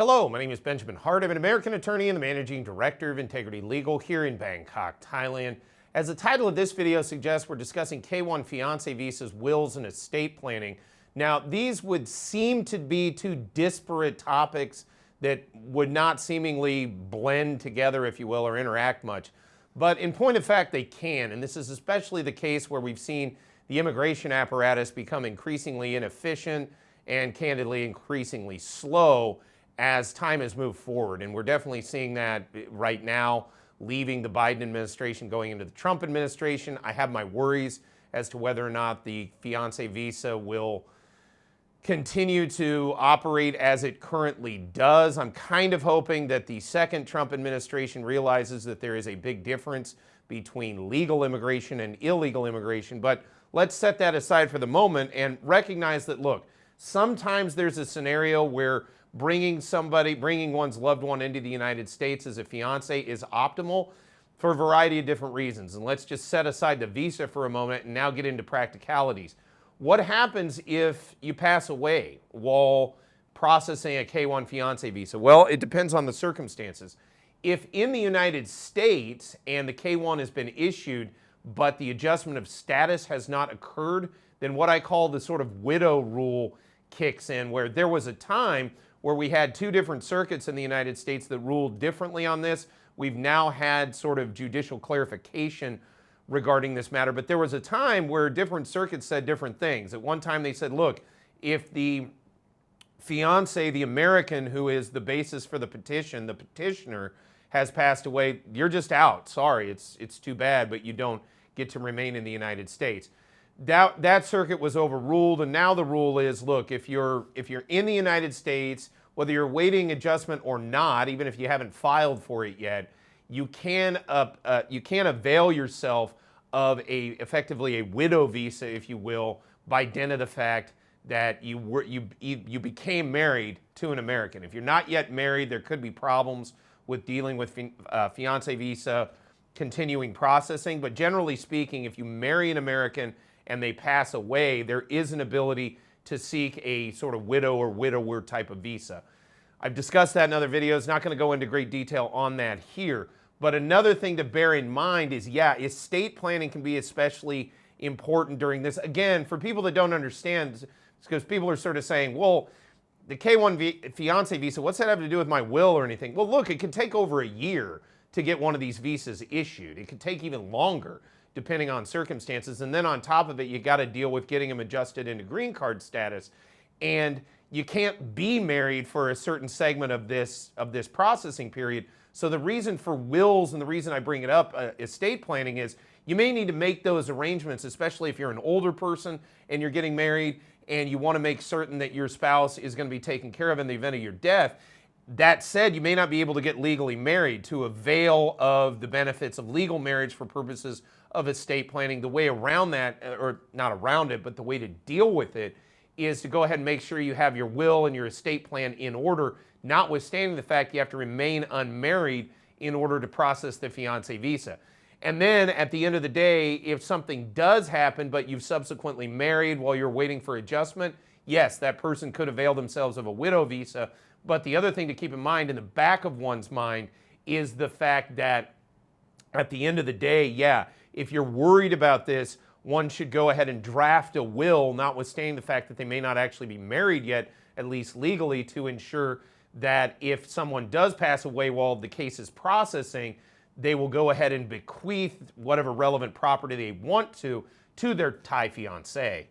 Hello, my name is Benjamin Hart. I'm an American attorney and the Managing Director of Integrity Legal here in Bangkok, Thailand. As the title of this video suggests, we're discussing K-1 fiancé visas, wills, and estate planning. Now, these would seem to be two disparate topics that would not seemingly blend together, if you will, or interact much. But in point of fact, they can, and this is especially the case where we've seen the immigration apparatus become increasingly inefficient and candidly increasingly slow as time has moved forward. And we're definitely seeing that right now, leaving the Biden administration, going into the Trump administration. I have my worries as to whether or not the fiancé visa will continue to operate as it currently does. I'm kind of hoping that the second Trump administration realizes that there is a big difference between legal immigration and illegal immigration. But let's set that aside for the moment and recognize that, look, sometimes there's a scenario where bringing one's loved one into the United States as a fiancé is optimal for a variety of different reasons. And let's just set aside the visa for a moment and now get into practicalities. What happens if you pass away while processing a K-1 fiancé visa? Well, it depends on the circumstances. If in the United States and the K-1 has been issued, but the adjustment of status has not occurred, then what I call the sort of widow rule kicks in, where there was a time where we had two different circuits in the United States that ruled differently on this. We've now had sort of judicial clarification regarding this matter, but there was a time where different circuits said different things. At one time they said, look, if the fiancé, the American who is the basis for the petition, the petitioner, has passed away, you're just out. Sorry, it's too bad, but you don't get to remain in the United States. That circuit was overruled, and now the rule is, look, if you're in the United States, whether you're awaiting adjustment or not, even if you haven't filed for it yet, you can avail yourself of effectively a widow visa, if you will, by dint of the fact that you became married to an American. If you're not yet married, there could be problems with dealing with fiancé visa continuing processing. But generally speaking, if you marry an American and they pass away, there is an ability to seek a sort of widow or widower type of visa. I've discussed that in other videos, not going to go into great detail on that here. But another thing to bear in mind is, yeah, estate planning can be especially important during this. Again, for people that don't understand, it's because people are sort of saying, well, the K-1 fiancé visa, what's that have to do with my will or anything? Well, look, it could take over a year to get one of these visas issued. It could take even longer, depending on circumstances. And then on top of it, you got to deal with getting them adjusted into green card status. And you can't be married for a certain segment of this processing period. So the reason for wills and the reason I bring it up, estate planning, is you may need to make those arrangements, especially if you're an older person and you're getting married and you want to make certain that your spouse is going to be taken care of in the event of your death. That said, you may not be able to get legally married to avail of the benefits of legal marriage for purposes of estate planning. The way around that, or not around it, but the way to deal with it, is to go ahead and make sure you have your will and your estate plan in order, notwithstanding the fact you have to remain unmarried in order to process the fiancé visa. And then at the end of the day, if something does happen, but you've subsequently married while you're waiting for adjustment, yes, that person could avail themselves of a widow visa. But the other thing to keep in mind, in the back of one's mind, is the fact that at the end of the day, yeah, if you're worried about this, one should go ahead and draft a will, notwithstanding the fact that they may not actually be married yet, at least legally, to ensure that if someone does pass away while the case is processing, they will go ahead and bequeath whatever relevant property they want to their Thai fiancé.